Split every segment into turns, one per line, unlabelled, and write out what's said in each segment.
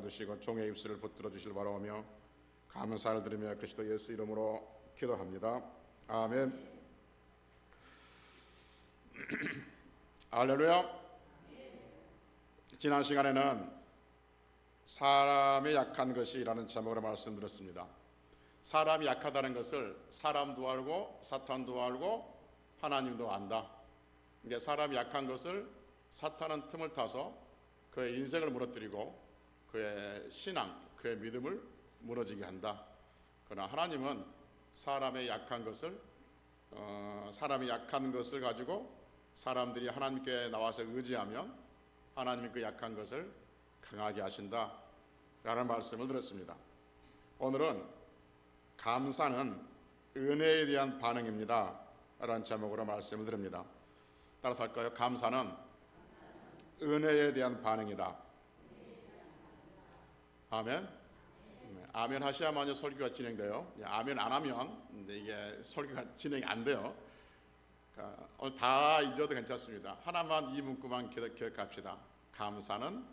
받으시고 종의 입술을 붙들어 주실 바라오며 감사를 드리며 그리스도 예수 이름으로 기도합니다. 아멘. 할렐루야. 지난 시간에는 사람의 약한 것이라는 제목으로 말씀드렸습니다. 사람이 약하다는 것을 사람도 알고 사탄도 알고 하나님도 안다. 이게 사람이 약한 것을 사탄은 틈을 타서 그의 인생을 무너뜨리고 그의 신앙, 그의 믿음을 무너지게 한다. 그러나 하나님은 사람의 약한 것을 사람이 약한 것을 가지고 사람들이 하나님께 나와서 의지하면 하나님이 그 약한 것을 강하게 하신다 라는 말씀을 드렸습니다. 오늘은 감사는 은혜에 대한 반응입니다 라는 제목으로 말씀을 드립니다. 따라서 할까요? 감사는 은혜에 대한 반응이다. 아멘. 아멘 하셔야만이 설교가 진행돼요. 아멘 안 하면 이게 설교가 진행이 안 돼요. 그러니까 오늘 다 잊어도 괜찮습니다. 하나만, 이 문구만 기억합시다. 감사는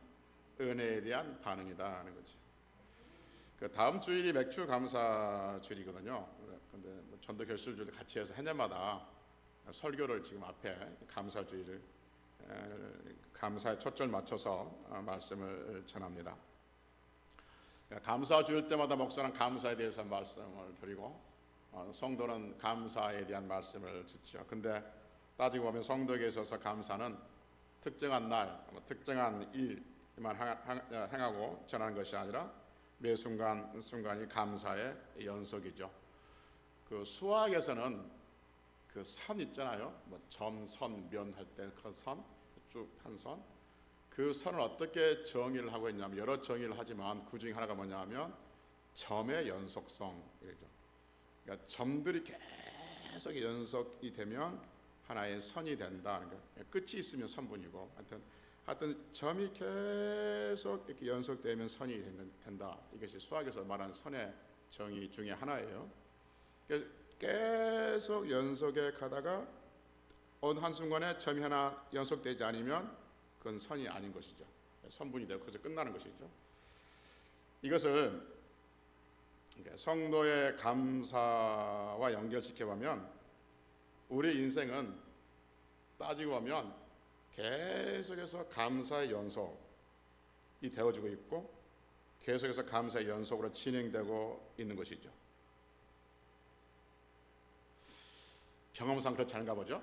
은혜에 대한 반응이다 하는 거죠. 그 다음 주일이 맥주 감사 주일이거든요. 근데 전도 결실주일 같이 해서 해년마다 설교를 지금 앞에 감사 주일을 감사에 초점을 맞춰서 말씀을 전합니다. 감사 주일 때마다 목사는 감사에 대해서 말씀을 드리고 성도는 감사에 대한 말씀을 듣죠. 근데 따지고 보면 성도에게 있어서 감사는 특정한 날, 특정한 일만 행하고 전하는 것이 아니라 매 순간이 감사의 연속이죠. 그 수학에서는 그 선 있잖아요. 뭐 점, 선, 면 할 때 그 선, 쭉 한 선. 그 선을 어떻게 정의를 하고 있냐면 여러 정의를 하지만 그 중에 하나가 뭐냐면 점의 연속성이죠. 그러니까 점들이 계속 연속이 되면 하나의 선이 된다는 거예요. 끝이 있으면 선분이고 하여튼 점이 계속 이렇게 연속되면 선이 된다. 이것이 수학에서 말하는 선의 정의 중에 하나예요. 계속 연속해 가다가 어느 한순간에 점이 하나 연속되지 않으면 그건 선이 아닌 것이죠. 선분이 되고 그래서 끝나는 것이죠. 이것을 성도의 감사와 연결시켜보면 우리 인생은 따지고 보면 계속해서 감사의 연속이 되어지고 있고 계속해서 감사의 연속으로 진행되고 있는 것이죠. 경험상 그렇지 않은가 보죠.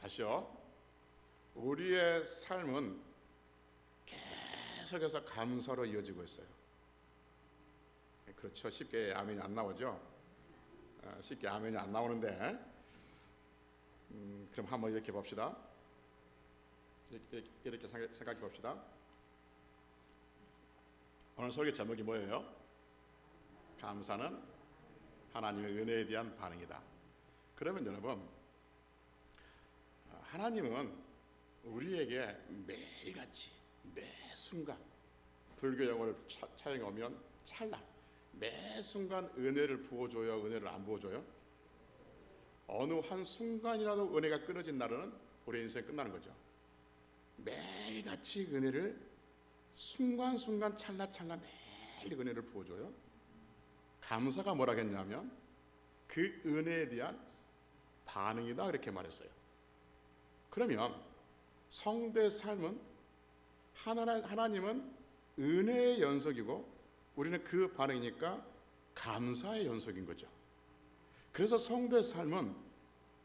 다시요. 우리의 삶은 계속해서 감사로 이어지고 있어요. 그렇죠. 쉽게 아멘이 안 나오죠. 쉽게 아멘이 안 나오는데 그럼 한번 이렇게 봅시다. 이렇게 생각해 봅시다. 오늘 설교 제목이 뭐예요? 감사는 하나님의 은혜에 대한 반응이다. 그러면 여러분, 하나님은 우리에게 매일같이 매 순간 불교 용어를 차용해 오면 찰나 매 순간 은혜를 부어줘요? 은혜를 안 부어줘요? 어느 한 순간이라도 은혜가 끊어진 날은 우리 인생 끝나는 거죠. 매일같이 은혜를 순간순간 찰나찰나 매일 은혜를 부어줘요. 감사가 뭐라 했냐면 그 은혜에 대한 반응이다 그렇게 말했어요. 그러면 성도의 삶은 하나님은 은혜의 연속이고 우리는 그 반응이니까 감사의 연속인 거죠. 그래서 성도의 삶은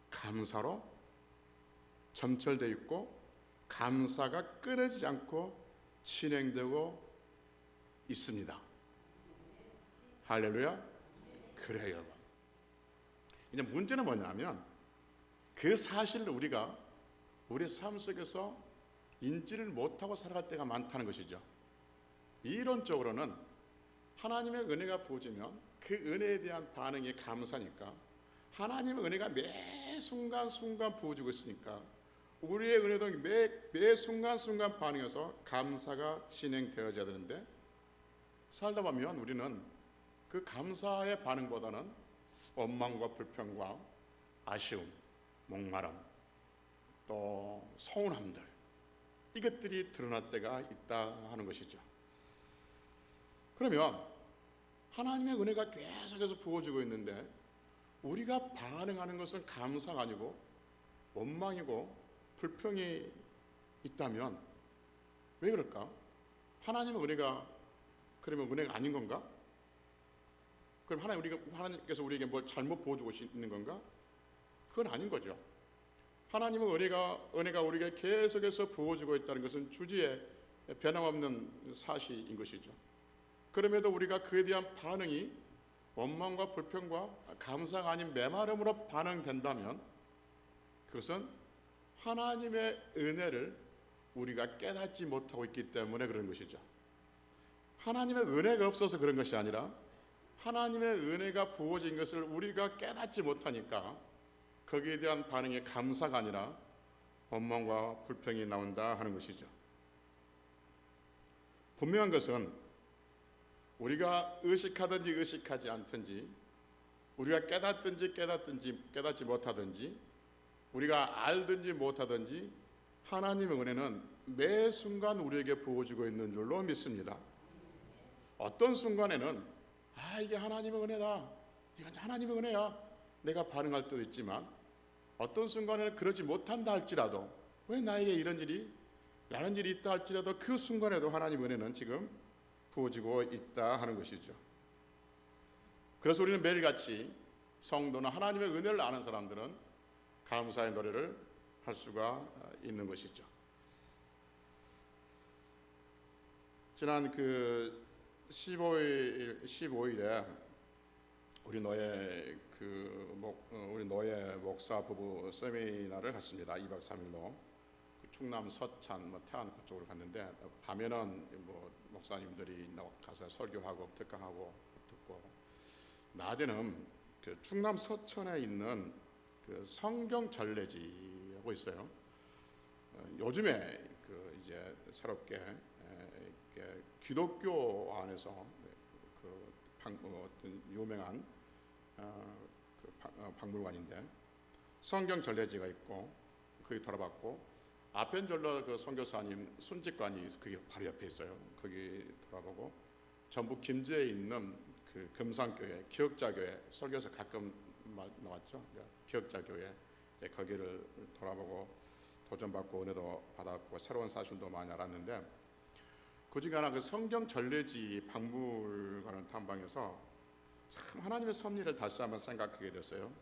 감사로 점철되어 있고 감사가 끊어지지 않고 진행되고 있습니다. 할렐루야. 그래요 여러분. 이제 문제는 뭐냐면 그 사실을 우리가 우리 삶 속에서 인지를 못하고 살아갈 때가 많다는 것이죠. 이론적으로는 하나님의 은혜가 부어지면 그 은혜에 대한 반응이 감사니까 하나님의 은혜가 매 순간순간 부어지고 있으니까 우리의 은혜도 매 순간순간 반응해서 감사가 진행되어져야 되는데 살다 보면 우리는 그 감사의 반응보다는 원망과 불평과 아쉬움, 목마름, 또 서운함들 이것들이 드러날 때가 있다 하는 것이죠. 그러면 하나님의 은혜가 계속해서 부어지고 있는데 우리가 반응하는 것은 감사가 아니고 원망이고 불평이 있다면 왜 그럴까? 하나님의 은혜가 그러면 은혜가 아닌 건가? 그럼 하나님께서 우리에게 뭘 잘못 보여주고 있는 건가? 그건 아닌 거죠. 하나님의 은혜가 우리에게 계속해서 부어지고 있다는 것은 주지의 변함없는 사실인 것이죠. 그럼에도 우리가 그에 대한 반응이 원망과 불평과 감사가 아닌 메마름으로 반응된다면 그것은 하나님의 은혜를 우리가 깨닫지 못하고 있기 때문에 그런 것이죠. 하나님의 은혜가 없어서 그런 것이 아니라 하나님의 은혜가 부어진 것을 우리가 깨닫지 못하니까 거기에 대한 반응이 감사가 아니라 원망과 불평이 나온다 하는 것이죠. 분명한 것은 우리가 의식하든지 의식하지 않든지 우리가 깨닫지 못하든지 우리가 알든지 못하든지 하나님의 은혜는 매 순간 우리에게 부어지고 있는 줄로 믿습니다. 어떤 순간에는 이게 하나님의 은혜다, 이건 하나님의 은혜야, 내가 반응할 때도 있지만 어떤 순간에는 그러지 못한다 할지라도 왜 나에게 라는 일이 있다 할지라도 그 순간에도 하나님의 은혜는 지금 부어지고 있다 하는 것이죠. 그래서 우리는 매일같이 성도나 하나님의 은혜를 아는 사람들은 감사의 노래를 할 수가 있는 것이죠. 지난 15일에 우리 노예 목사 부부 세미나를 갔습니다. 2박 3일로 충남 서찬 태안 그쪽으로 갔는데 밤에는 목사님들이 가서 설교하고 특강하고 듣고 낮에는 충남 서천에 있는 성경 전례지하고 있어요. 요즘에 이제 새롭게 기독교 안에서 어떤 유명한 박물관인데 성경 전례지가 있고 거기 돌아봤고 아펜젤러 선교사님 순직관이 그게 바로 옆에 있어요. 거기 돌아보고 전북 김제에 있는 금산교회 기억자교회 설교에서 가끔 나왔죠. 기억자교회 거기를 돌아보고 도전받고 은혜도 받았고 새로운 사실도 많이 알았는데 그중에 하나 성경 전례지 박물관을 탐방해서 참 하나님의 섭리를 다시 한번 생각하게 됐어요.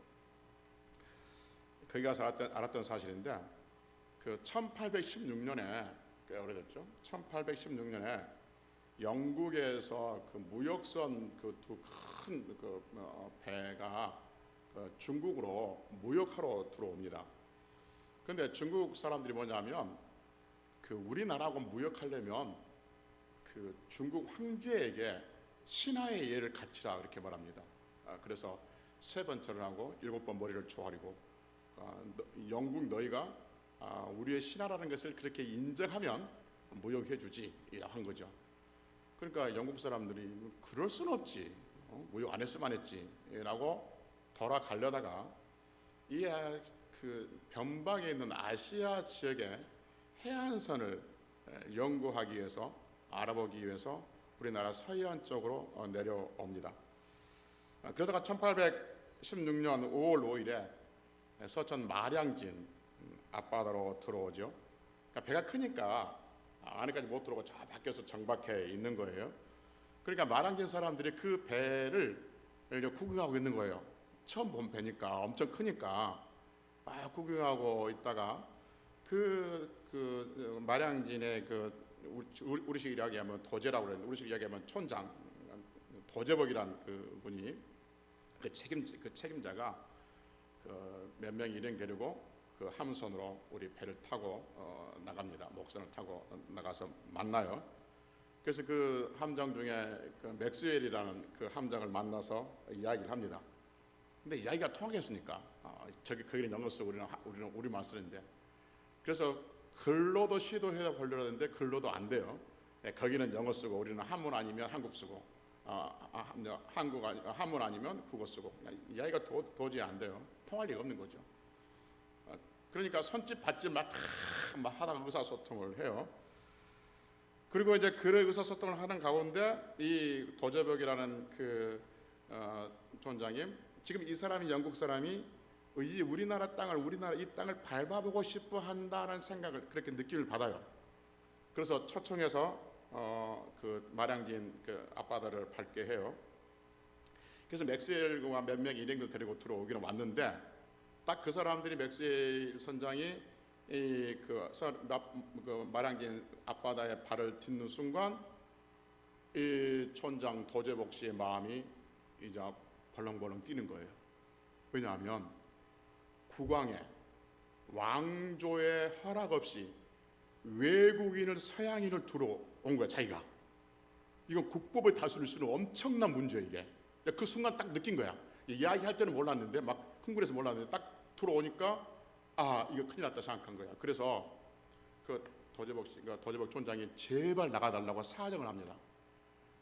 거기 가서 알았던 사실인데 1816년에 꽤 오래됐죠. 1816년에 영국에서 무역선 두 큰 배가 중국으로 무역하러 들어옵니다. 그런데 중국 사람들이 뭐냐면 우리나라하고 무역하려면 중국 황제에게 신하의 예를 갖추라 그렇게 말합니다. 그래서 3번 절하고 7번 머리를 조아리고 영국 너희가 우리의 신하라는 것을 그렇게 인정하면 무역해주지 한 거죠. 그러니까 영국 사람들이 그럴 수는 없지, 무역 안 했으면 안 했지 라고 돌아가려다가 이 변방에 있는 아시아 지역의 해안선을 연구하기 위해서 알아보기 위해서 우리나라 서해안 쪽으로 내려옵니다. 그러다가 1816년 5월 5일에 서천 마량진 앞바다로 들어오죠. 그러니까 배가 크니까 안에까지 못 들어오고 저 밖에서 정박해 있는 거예요. 그러니까 마량진 사람들이 그 배를 구경하고 있는 거예요. 처음 본 배니까 엄청 크니까 구경하고 있다가 마량진의 우리식 이야기하면 도제라고 그러는데 우리식 이야기하면 촌장 도제복이란 분이 책임자가 몇 명 일행 데리고 함선으로 우리 배를 타고 나갑니다. 목선을 타고 나가서 만나요. 그래서 함장 중에 맥스웰이라는 함장을 만나서 이야기를 합니다. 근데 이야기가 통하겠습니까? 거기는 영어 쓰고 우리는 우리말 쓰는데 그래서 글로도 시도해 보려고 했는데 글로도 안 돼요. 거기는 영어 쓰고 우리는 한문 아니면 한국 쓰고 한문 아니면 국어 쓰고 이야기가 도저히 안 돼요. 통할 리가 없는 거죠. 그러니까 손짓 받짓 막 하다가 의사소통을 해요. 그리고 이제 그런 의사소통을 하는 가운데 이 도제벽이라는 그 촌장님, 지금 이 사람이 영국 사람이 이 우리나라 이 땅을 밟아보고 싶어 한다는 생각을, 그렇게 느낌을 받아요. 그래서 초청해서 그 마량진 그 앞바다를 밟게 해요. 그래서 맥스웰과 몇 명 일행들 데리고 들어오기는 왔는데, 딱 그 사람들이 맥스웰 선장이 그 마량진 앞바다에 발을 딛는 순간 이 촌장 도제복 씨의 마음이 이제 벌렁벌렁 뛰는 거예요. 왜냐하면 국왕의 왕조의 허락 없이 외국인을, 서양인을 들어온 거야. 자기가 이건 국법을 다스릴 수는 엄청난 문제예요. 이게 그 순간 딱 느낀 거야. 이야기할 때는 몰랐는데, 막 흥분해서 몰랐는데 딱 들어오니까 이거 큰일 났다 생각한 거야. 그래서 그 도제복 촌장이 제발 나가달라고 사정을 합니다.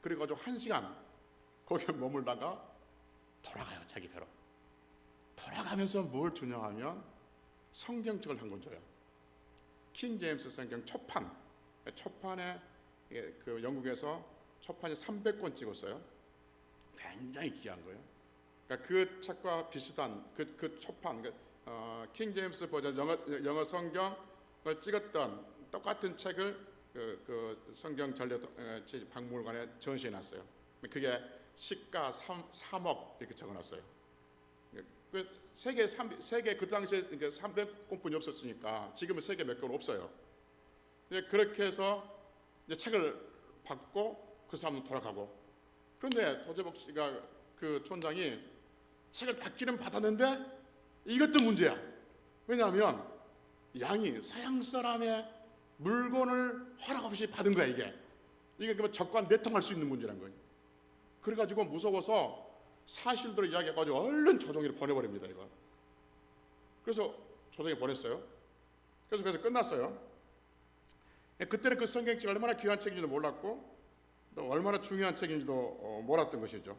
그래가지고 1시간 거기에 머물다가 돌아가요. 자기 배로 돌아가면서 뭘 주냐 하면 성경책을 한 권 줘요. 킹 제임스 성경 초판에 그 영국에서 초판이 300권 찍었어요. 굉장히 귀한 거예요. 그러니까 그 책과 비슷한 그 초판, 킹 제임스 버전 영어 성경을 찍었던 똑같은 책을 그 성경 전래 박물관에 전시해놨어요. 그게 시가 3억 이렇게 적어놨어요. 세계 그 당시에 300권뿐이 없었으니까 지금은 세계 몇 권 없어요. 그렇게 해서 이제 책을 받고 그 사람은 돌아가고, 그런데 도제복 씨가 그 촌장이 책을 받기는 받았는데 이것도 문제야. 왜냐하면 양이 서양 사람의 물건을 허락 없이 받은 거야. 이게 그러면 적과 내통할 수 있는 문제란 거예요. 그래가지고 무서워서 사실대로 이야기해가지고 얼른 조정이를 보내버립니다. 이거. 그래서 조정이 보냈어요. 그래서 끝났어요. 그때는 그 성경책이 얼마나 귀한 책인지도 몰랐고 또 얼마나 중요한 책인지도 몰랐던 것이죠.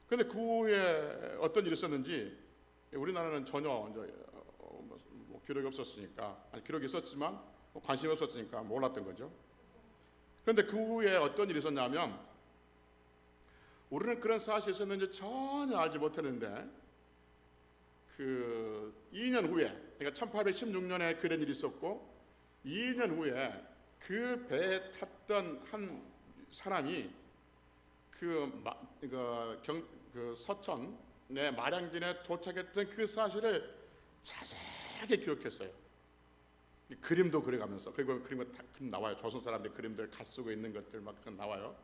그런데 그 후에 어떤 일이 있었는지 우리나라는 전혀 뭐 기록이 없었으니까, 기록이 있었지만 관심이 없었으니까 몰랐던 거죠. 그런데 그 후에 어떤 일이 있었냐면, 우리는 그런 사실이 있었는지 전혀 알지 못했는데 그 2년 후에, 그러니까 1816년에 그런 일이 있었고 2년 후에 그 배에 탔던 한 사람이 그 서천에 마량진에 도착했던 그 사실을 자세하게 기록했어요. 그림도 그려가면서, 그리고 그림 나와요. 조선 사람들 그림들 갓 쓰고 있는 것들 막 나와요.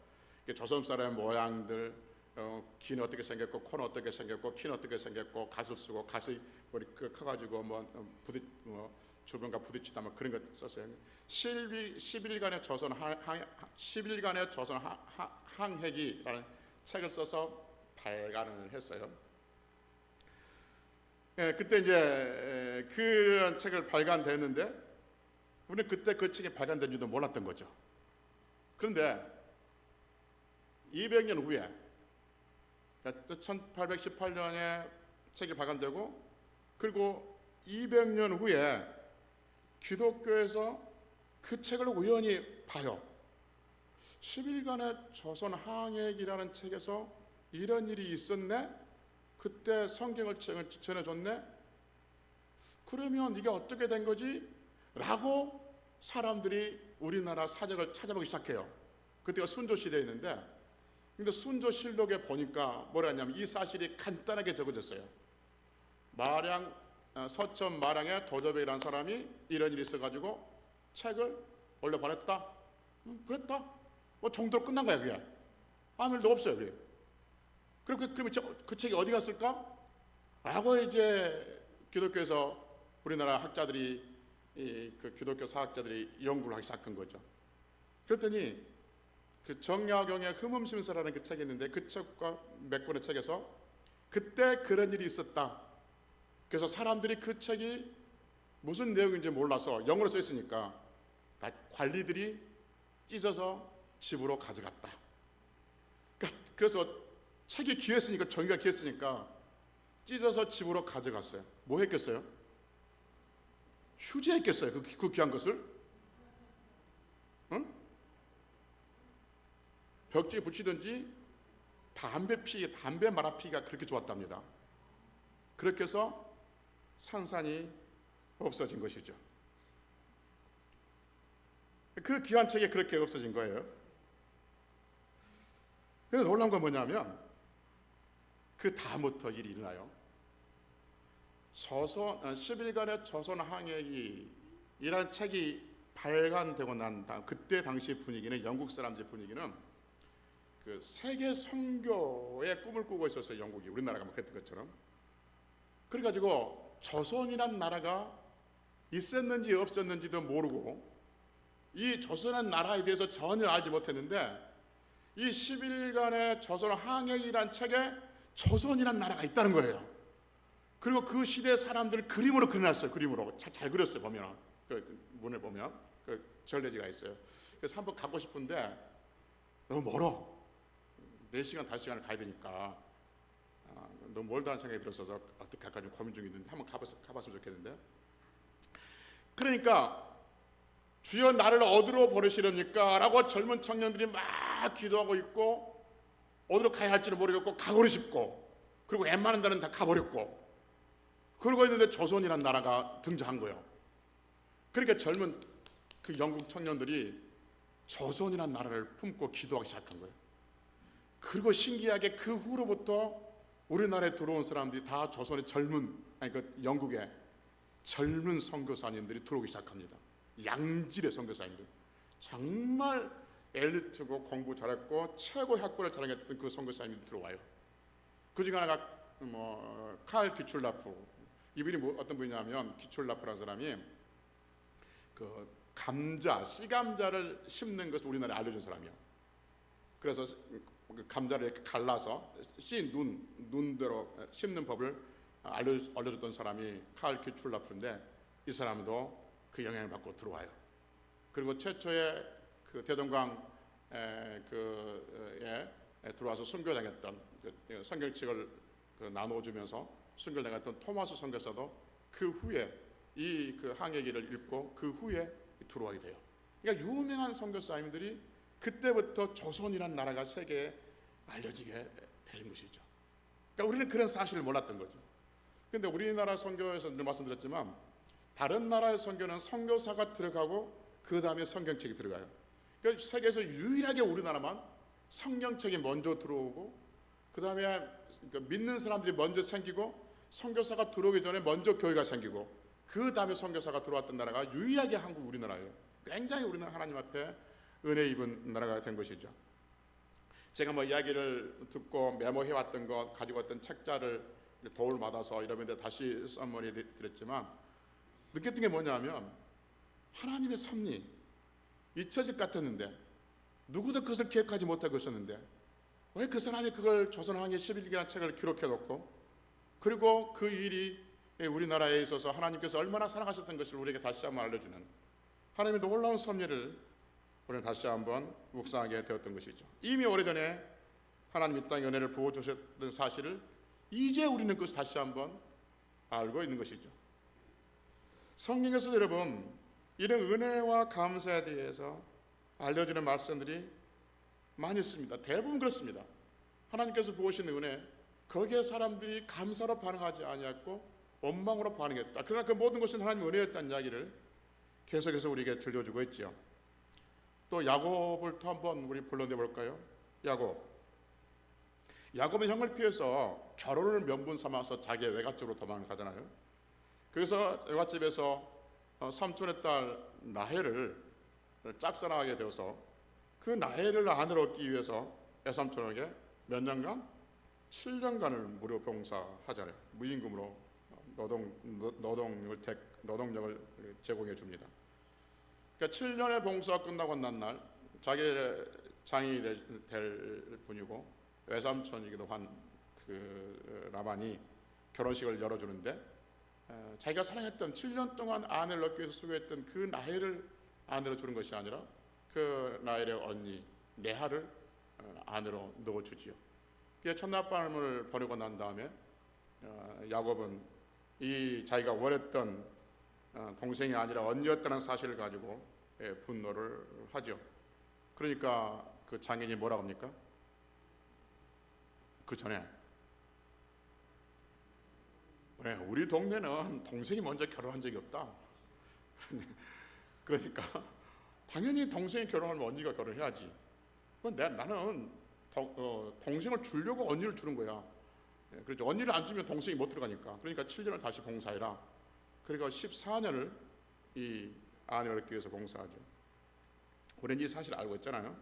조선 사람의 모양들, 귀는 어떻게 생겼고, 코는 어떻게 생겼고, 키는 어떻게 생겼고, 갓을 쓰고, 갓이 머리 커가지고 주변과 부딪히다 뭐 그런 거 썼어요. 10일간의 조선 항해기라는 책을 써서 발간을 했어요. 그때 이제 그런 책을 발간됐는데 우리는 그때 그 책이 발간된 줄도 몰랐던 거죠. 그런데 200년 후에, 1818년에 책이 발간되고, 그리고 200년 후에 기독교에서 그 책을 우연히 봐요. 10일간의 조선 항해기라는 책에서 이런 일이 있었네? 그때 성경을 전해줬네? 그러면 이게 어떻게 된 거지? 라고 사람들이 우리나라 사적을 찾아보기 시작해요. 그때가 순조시대였는데, 근데 순조실록에 보니까 뭐라 했냐면 이 사실이 간단하게 적어졌어요. 서천 마량의 도저백이라는 사람이 이런 일이 있어가지고 책을 올려보냈다. 그랬다. 뭐 정도로 끝난 거야. 그게 아무 일도 없어요. 그게. 그러면 그 책이 어디 갔을까? 라고 이제 기독교에서 우리나라 학자들이, 그 기독교 사학자들이 연구를 하기 시작한 거죠. 그랬더니 그 정약용의 흠음심서라는 그 책이 있는데 그 책과 몇 권의 책에서 그때 그런 일이 있었다. 그래서 사람들이 그 책이 무슨 내용인지 몰라서 영어로 써 있으니까 다 관리들이 찢어서 집으로 가져갔다. 그래서 책이 귀했으니까, 정의가 귀했으니까 찢어서 집으로 가져갔어요. 뭐 했겠어요? 휴지했겠어요? 그 귀한 것을? 응? 벽지에 붙이든지 담배 말아피기가 그렇게 좋았답니다. 그렇게 해서 산산이 없어진 것이죠. 그 귀한 책이 그렇게 없어진 거예요. 그래서 놀라운 건 뭐냐면 그 다음부터 일이 일어나요. 10일간의 조선 항해기이라는 책이 발간되고 난 다음 그때 당시 분위기는 영국 사람들의 분위기는 그 세계 선교의 꿈을 꾸고 있었어요. 영국이 우리나라가 뭐 그랬던 것처럼. 그래가지고 조선이란 나라가 있었는지 없었는지도 모르고 이 조선한 나라에 대해서 전혀 알지 못했는데 이 10일간의 조선 항해기란 책에 조선이란 나라가 있다는 거예요. 그리고 그 시대 사람들을 그림으로 그려놨어요. 그림으로 잘 그렸어요. 보면 그 문을 보면 그 절레지가 있어요. 그래서 한번 가고 싶은데 너무 멀어. 4시간 5시간을 가야 되니까 너무 멀다는 생각이 들어서 어떻게 할까 좀 고민 중에 있는데 한번 가봤으면 좋겠는데. 그러니까 주여 나를 어디로 보내시렵니까? 라고 젊은 청년들이 막 기도하고 있고 어디로 가야 할지는 모르겠고 가고를 싶고 그리고 웬만한 데는 다 가버렸고 그러고 있는데 조선이라는 나라가 등장한 거예요. 그러니까 젊은 그 영국 청년들이 조선이라는 나라를 품고 기도하기 시작한 거예요. 그리고 신기하게 그 후로부터 우리나라에 들어온 사람들이 다 조선의 영국의 젊은 선교사님들이 들어오기 시작합니다. 양질의 선교사님들, 정말 엘리트고 공부 잘했고 최고 학벌을 자랑했던 그 선교사님들이 들어와요. 그 중에 하나가 칼 귀출라프. 이분이 어떤 분이냐면 귀출라프라는 사람이 그 씨감자를 심는 것을 우리나라에 알려준 사람이에요. 그래서 그 감자를 이렇게 갈라서 눈대로 심는 법을 알려줬던 사람이 칼 귀출라프인데 이 사람도 그 영향을 받고 들어와요. 그리고 최초의 그 대동강에 들어와서 순교당했던 성경책을 나눠주면서 순교당했던 토마스 선교사도 그 후에 이 그 항해기를 읽고 그 후에 들어오게 돼요. 그러니까 유명한 선교사님들이 그때부터 조선이라는 나라가 세계에 알려지게 된 것이죠. 그러니까 우리는 그런 사실을 몰랐던 거죠. 그런데 우리나라 선교에서 늘 말씀드렸지만 다른 나라의 선교는 선교사가 들어가고 그 다음에 성경책이 들어가요. 그러니까 세계에서 유일하게 우리나라만 성경책이 먼저 들어오고 그 다음에 믿는 사람들이 먼저 생기고 선교사가 들어오기 전에 먼저 교회가 생기고 그 다음에 선교사가 들어왔던 나라가 유일하게 우리나라예요. 굉장히 우리나라 하나님 앞에 은혜 입은 나라가 된 것이죠. 제가 이야기를 듣고 메모해왔던 것 가지고 왔던 책자를 도움을 받아서 이러면 다시 선물해 드렸지만 느꼈던 게 뭐냐면 하나님의 섭리 잊혀질 것 같았는데 누구도 그것을 기억하지 못하고 있었는데 왜 그 사람이 그걸 조선왕의 11기라는 책을 기록해 놓고 그리고 그 일이 우리나라에 있어서 하나님께서 얼마나 사랑하셨던 것을 우리에게 다시 한번 알려주는 하나님의 놀라운 섭리를 우리는 다시 한번 묵상하게 되었던 것이죠. 이미 오래전에 하나님 이 땅에 은혜를 부어주셨던 사실을 이제 우리는 그것을 다시 한번 알고 있는 것이죠. 성경에서 여러분 이런 은혜와 감사에 대해서 알려주는 말씀들이 많이 있습니다. 대부분 그렇습니다. 하나님께서 부으신 은혜 거기에 사람들이 감사로 반응하지 아니했고 원망으로 반응했다. 그러나 그 모든 것은 하나님의 은혜였다는 이야기를 계속해서 우리에게 들려주고 있죠. 또 야곱을 또 한번 우리 불러내 볼까요? 야곱은 형을 피해서 결혼을 명분 삼아서 자기의 외갓집으로 도망을 가잖아요. 그래서 외갓집에서 삼촌의 딸 라헬을 짝사랑하게 되어서 그 라헬을 아내로 얻기 위해서 외삼촌에게 몇 년간? 7년간을 무료 봉사하잖아요. 무임금으로 노동력을 제공해 줍니다. 그러니까 7년의 봉사가 끝나고 난 날 자기의 장인이 될 분이고 외삼촌이기도 한 그 라반이 결혼식을 열어주는데 자기가 사랑했던 7년 동안 아내를 얻기 위해서 수고했던 그 라헬을 아내로 주는 것이 아니라 그 라헬의 언니 레아를 아내로 넣어주지요. 첫날밤을 보내고 난 다음에 야곱은 이 자기가 원했던 동생이 아니라 언니였다는 사실을 가지고 분노를 하죠. 그러니까 그 장인이 뭐라고 합니까? 그 전에 우리 동네는 동생이 먼저 결혼한 적이 없다. 그러니까 당연히 동생이 결혼하면 언니가 결혼해야지. 나는 동생을 주려고 언니를 주는 거야. 그렇죠. 언니를 안 주면 동생이 못 들어가니까. 그러니까 7년을 다시 봉사해라. 그러니까 14년을 이 아내를 얻기 위해서 봉사하죠. 우리는 이 사실을 알고 있잖아요.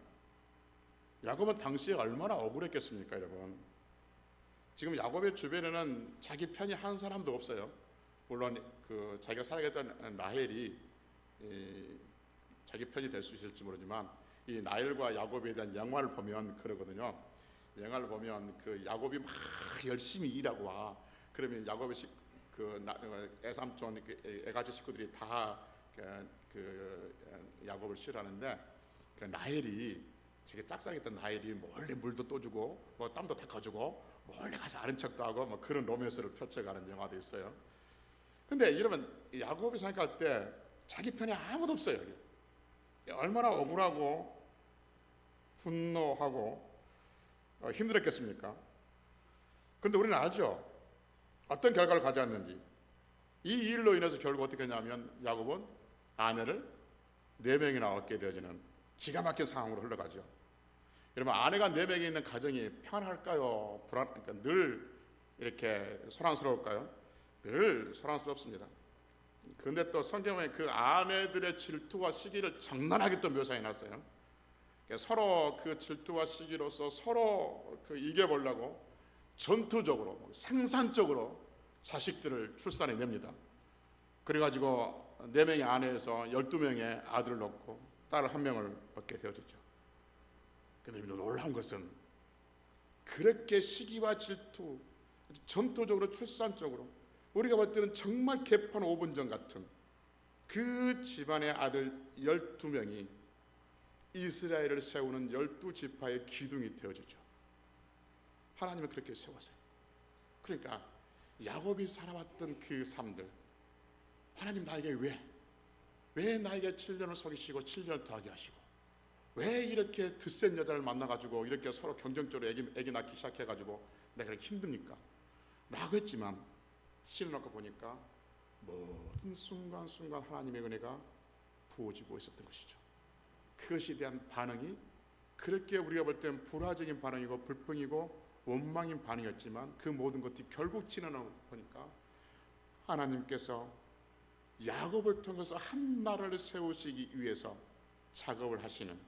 야곱은 당시에 얼마나 억울했겠습니까, 여러분. 지금 야곱의 주변에는 자기 편이 한 사람도 없어요. 물론 그 자기가 살아가던 라헬이 자기 편이 될 수 있을지 모르지만 이 라헬과 야곱에 대한 영화를 보면 그러거든요. 영화를 보면 그 야곱이 막 열심히 일하고 와. 그러면 야곱의 애삼촌 애가지 식구들이 다 야곱을 싫어하는데 그 라헬이 되게 짝사랑했던 라헬이 몰래 물도 떠주고 뭐 땀도 닦아주고 몰래 가서 아는 척도 하고 뭐 그런 로맨스를 펼쳐가는 영화도 있어요. 근데 여러분 야곱이 생각할 때 자기 편이 아무도 없어요. 얼마나 억울하고 분노하고 힘들었겠습니까? 그런데 우리는 알죠. 어떤 결과를 가져왔는지. 이 일로 인해서 결국 어떻게 했냐면 야곱은 아내를 4명이나 얻게 되어지는 기가 막힌 상황으로 흘러가죠. 여러분 아내가 4명이 있는 가정이 편할까요? 그러니까 늘 이렇게 소란스러울까요? 늘 소란스럽습니다. 그런데 또 성경에 그 아내들의 질투와 시기를 장난하게 또 묘사해놨어요. 서로 그 질투와 시기로서 서로 이겨보려고 전투적으로 생산적으로 자식들을 출산해냅니다. 그래가지고 4명의 아내에서 12명의 아들을 낳고 딸 1명을 얻게 되어졌죠. 그런데 놀라운 것은 그렇게 시기와 질투, 전투적으로 출산적으로 우리가 볼 때는 정말 개판 5분전 같은 그 집안의 아들 12명이 이스라엘을 세우는 12지파의 기둥이 되어주죠. 하나님은 그렇게 세웠어요. 그러니까 야곱이 살아왔던 그 삶들, 하나님 나에게 왜 나에게 7년을 속이시고 7년을 더하게 하시고 왜 이렇게 드센 여자를 만나가지고 이렇게 서로 경쟁적으로 애기 낳기 시작해가지고 내가 이렇게 힘듭니까? 라고 했지만 신어놓고 보니까 모든 순간순간 하나님의 은혜가 부어지고 있었던 것이죠. 그것에 대한 반응이 그렇게 우리가 볼 때는 불화적인 반응이고 불평이고 원망인 반응이었지만 그 모든 것들이 결국 지나고 보니까 하나님께서 야곱을 통해서 한 나라를 세우시기 위해서 작업을 하시는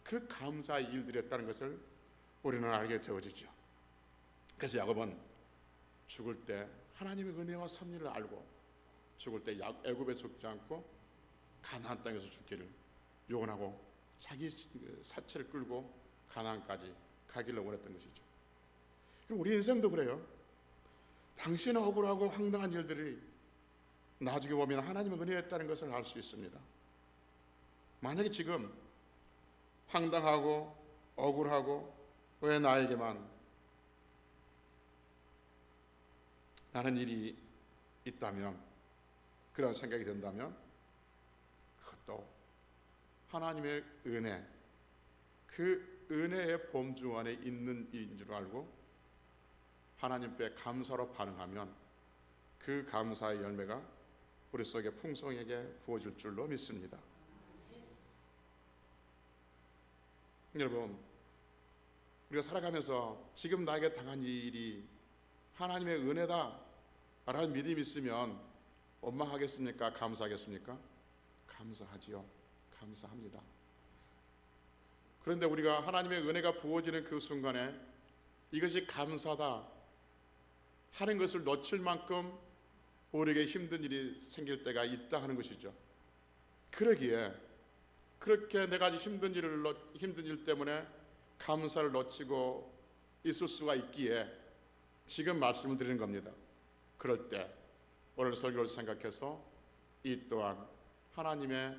그 감사의 일들이었다는 것을 우리는 알게 되어지죠. 그래서 야곱은 죽을 때 하나님의 은혜와 섭리를 알고 죽을 때 애굽에 죽지 않고 가나안 땅에서 죽기를 요원하고 자기 사체를 끌고 가나안까지 가기를 원했던 것이죠. 우리 인생도 그래요. 당신은 억울하고 황당한 일들이 나중에 보면 하나님의 은혜였다는 것을 알 수 있습니다. 만약에 지금 황당하고 억울하고 왜 나에게만 라는 일이 있다면, 그런 생각이 든다면 그것도 하나님의 은혜, 그 은혜의 범주 안에 있는 일인 줄 알고 하나님께 감사로 반응하면 그 감사의 열매가 우리 속에 풍성하게 부어질 줄로 믿습니다. 여러분, 우리가 살아가면서 지금 나에게 당한 이 일이 하나님의 은혜다 라는 믿음이 있으면 원망하겠습니까? 감사하겠습니까? 감사하지요. 감사합니다. 그런데 우리가 하나님의 은혜가 부어지는 그 순간에 이것이 감사다 하는 것을 놓칠 만큼 우리에게 힘든 일이 생길 때가 있다 하는 것이죠. 그러기에 그렇게 내가 힘든 일 때문에 감사를 놓치고 있을 수가 있기에 지금 말씀을 드리는 겁니다. 그럴 때 오늘 설교를 생각해서 이 또한 하나님의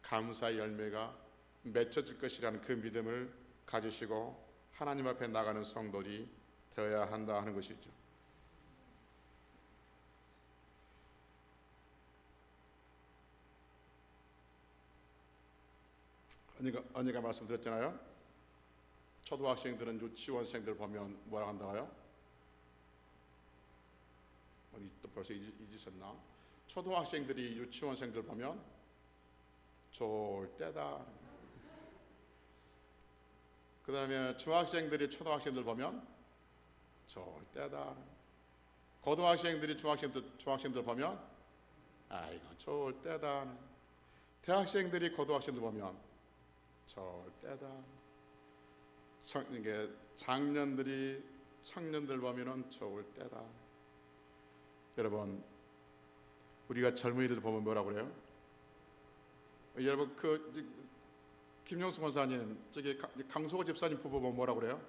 감사의 열매가 맺혀질 것이라는 그 믿음을 가지시고 하나님 앞에 나가는 성도들이 되어야 한다 하는 것이죠. 언니가 말씀드렸잖아요. 초등학생들은 유치원생들 보면 뭐라 한다고요? 어디 또 벌써 잊으셨나? 초등학생들이 유치원생들 보면 좋을 때다. 그 다음에 중학생들이 초등학생들 보면 좋을 때다. 고등학생들이 중학생들 보면 아이고 좋을 때다. 대학생들이 고등학생들 보면 좋을 때다. 이게 장년들이 청년들 보면은 좋을 때다. 여러분, 우리가 젊은이들 보면 뭐라고 그래요? 여러분 김용수 권사님, 저기 강소호 집사님 부부 보면 뭐라고 그래요?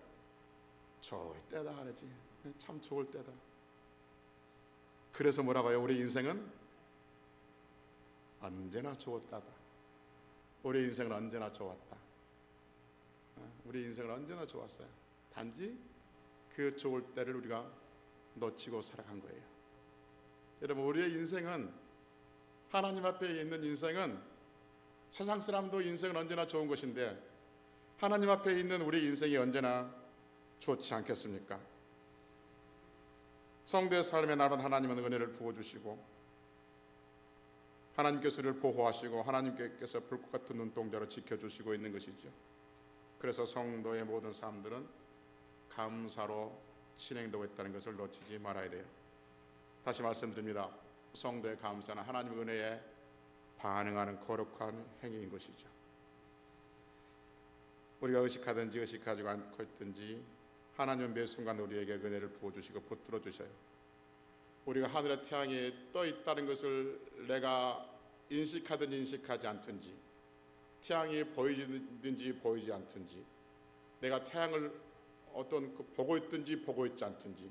좋을 때다 그러지. 참 좋을 때다. 그래서 뭐라고 해요? 우리 인생은 언제나 좋았다다. 우리 인생은 언제나 좋았다. 우리 인생은 언제나 좋았어요. 단지 그 좋을 때를 우리가 놓치고 살아간 거예요. 여러분, 우리의 인생은, 하나님 앞에 있는 인생은, 세상 사람도 인생은 언제나 좋은 것인데 하나님 앞에 있는 우리 인생이 언제나 좋지 않겠습니까? 성도의 삶에 날마다 하나님은 은혜를 부어주시고 하나님께서 우리를 보호하시고 하나님께서 불꽃 같은 눈동자로 지켜주시고 있는 것이죠. 그래서 성도의 모든 삶들은 감사로 진행되고 있다는 것을 놓치지 말아야 돼요. 다시 말씀드립니다. 성도의 감사는 하나님의 은혜에 반응하는 거룩한 행위인 것이죠. 우리가 의식하든지 의식하지 않고 있든지 하나님은 매 순간 우리에게 은혜를 부어주시고 붙들어 주셔요. 우리가 하늘의 태양이 떠 있다는 것을 내가 인식하든지 인식하지 않든지, 태양이 보이든지 보이지 않든지, 내가 태양을 보고 있든지 보고 있지 않든지,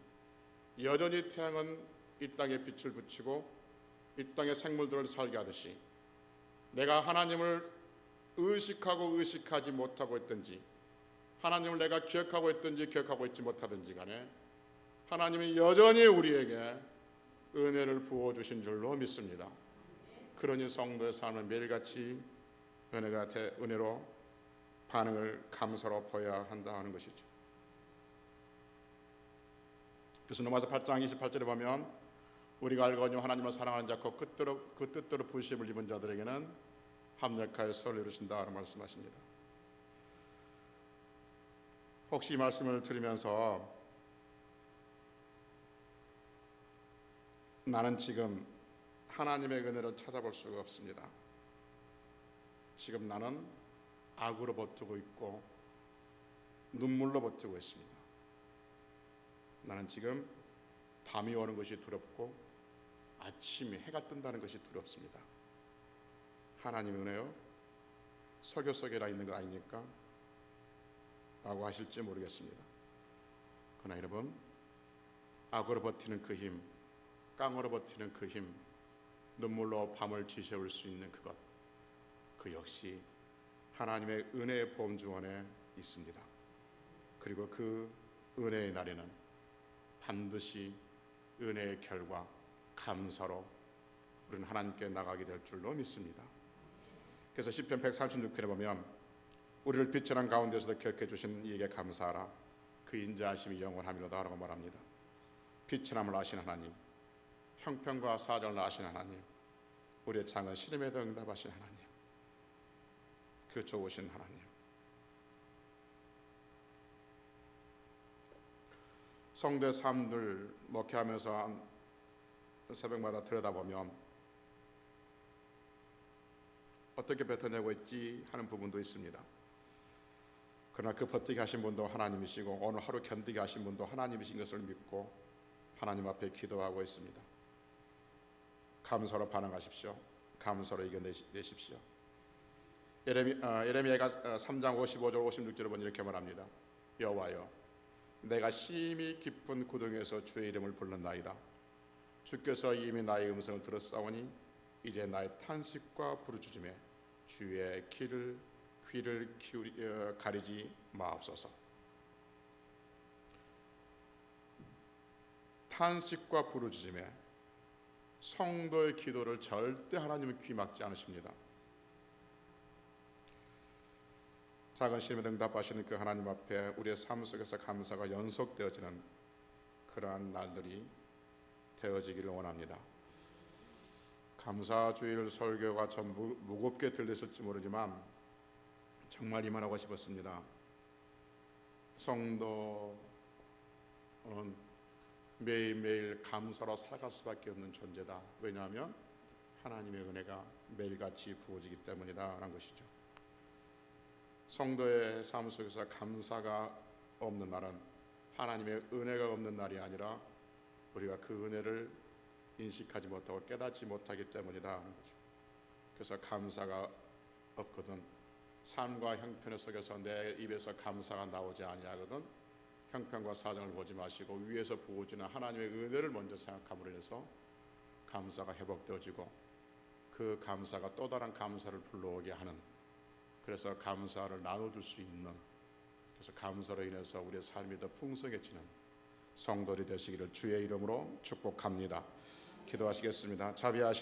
여전히 태양은 이 땅에 빛을 비추고 이 땅의 생물들을 살게 하듯이 내가 하나님을 의식하고 의식하지 못하고 있든지, 하나님을 내가 기억하고 있든지 기억하고 있지 못하든지 간에 하나님이 여전히 우리에게 은혜를 부어주신 줄로 믿습니다. 그러니 성도의 삶은 매일같이 은혜로 반응을 감사로 보여야 한다 하는 것이죠. 그래서 로마서 8장 28절에 보면 우리가 알거니와 하나님을 사랑하는 자고 그 뜻대로 부르심을 입은 자들에게는 합력하여 선을 이루신다 하는 말씀하십니다. 혹시 이 말씀을 들으면서 나는 지금 하나님의 은혜를 찾아볼 수가 없습니다. 지금 나는 악으로 버티고 있고 눈물로 버티고 있습니다. 나는 지금 밤이 오는 것이 두렵고 아침에 해가 뜬다는 것이 두렵습니다. 하나님의 은혜요? 설교 속에나 있는 거 아닙니까? 라고 하실지 모르겠습니다. 그러나 여러분, 악으로 버티는 그 힘, 깡으로 버티는 그 힘, 눈물로 밤을 지새울 수 있는 그것, 그 역시 하나님의 은혜의 보험주 안에 있습니다. 그리고 그 은혜의 날에는 반드시 은혜의 결과, 감사로 우리는 하나님께 나가게 될 줄로 믿습니다. 그래서 시편 136편에 보면 우리를 비천한 가운데서도 기억해 주신 이에게 감사하라. 그 인자하심이 영원하미로다 라고 말합니다. 비천함을 아신 하나님, 형편과 사정을 아신 하나님, 우리의 작은 시름에도 응답하신 하나님, 그 좋으신 하나님. 성도의 삶들 목회하면서 새벽마다 들여다보면 어떻게 뱉어내고 있지 하는 부분도 있습니다. 그러나 그 버티게 하신 분도 하나님이시고 오늘 하루 견디게 하신 분도 하나님이신 것을 믿고 하나님 앞에 기도하고 있습니다. 감사로 반응하십시오. 감사로 이겨내십시오. 예레미야가 3장 55절 56절을 보면 이렇게 말합니다. 여호와여, 내가 심히 깊은 구덩이에서 주의 이름을 부르나이다. 주께서 이미 나의 음성을 들었사오니 이제 나의 탄식과 부르짖음에 주의 귀를 가리지 마옵소서. 탄식과 부르짖음에 성도의 기도를 절대 하나님은 귀 막지 않으십니다. 작은 시름에 응답하시는 그 하나님 앞에 우리의 삶 속에서 감사가 연속되어지는 그러한 날들이 되어지기를 원합니다. 감사주일 설교가 좀 무겁게 들렸을지 모르지만 정말 이만하고 싶었습니다. 성도는 매일매일 감사로 살아갈 수밖에 없는 존재다. 왜냐하면 하나님의 은혜가 매일같이 부어지기 때문이다라는 것이죠. 성도의 삶 속에서 감사가 없는 날은 하나님의 은혜가 없는 날이 아니라 우리가 그 은혜를 인식하지 못하고 깨닫지 못하기 때문이다라는 거죠. 그래서 감사가 없거든 삶과 형편 속에서 내 입에서 감사가 나오지 아니하거든 형편과 사정을 보지 마시고 위에서 부어지는 하나님의 은혜를 먼저 생각함으로 인해서 감사가 회복되어지고 그 감사가 또 다른 감사를 불러오게 하는, 그래서 감사를 나눠줄 수 있는, 그래서 감사로 인해서 우리의 삶이 더 풍성해지는 성도들이 되시기를 주의 이름으로 축복합니다. 기도하시겠습니다. 자비하신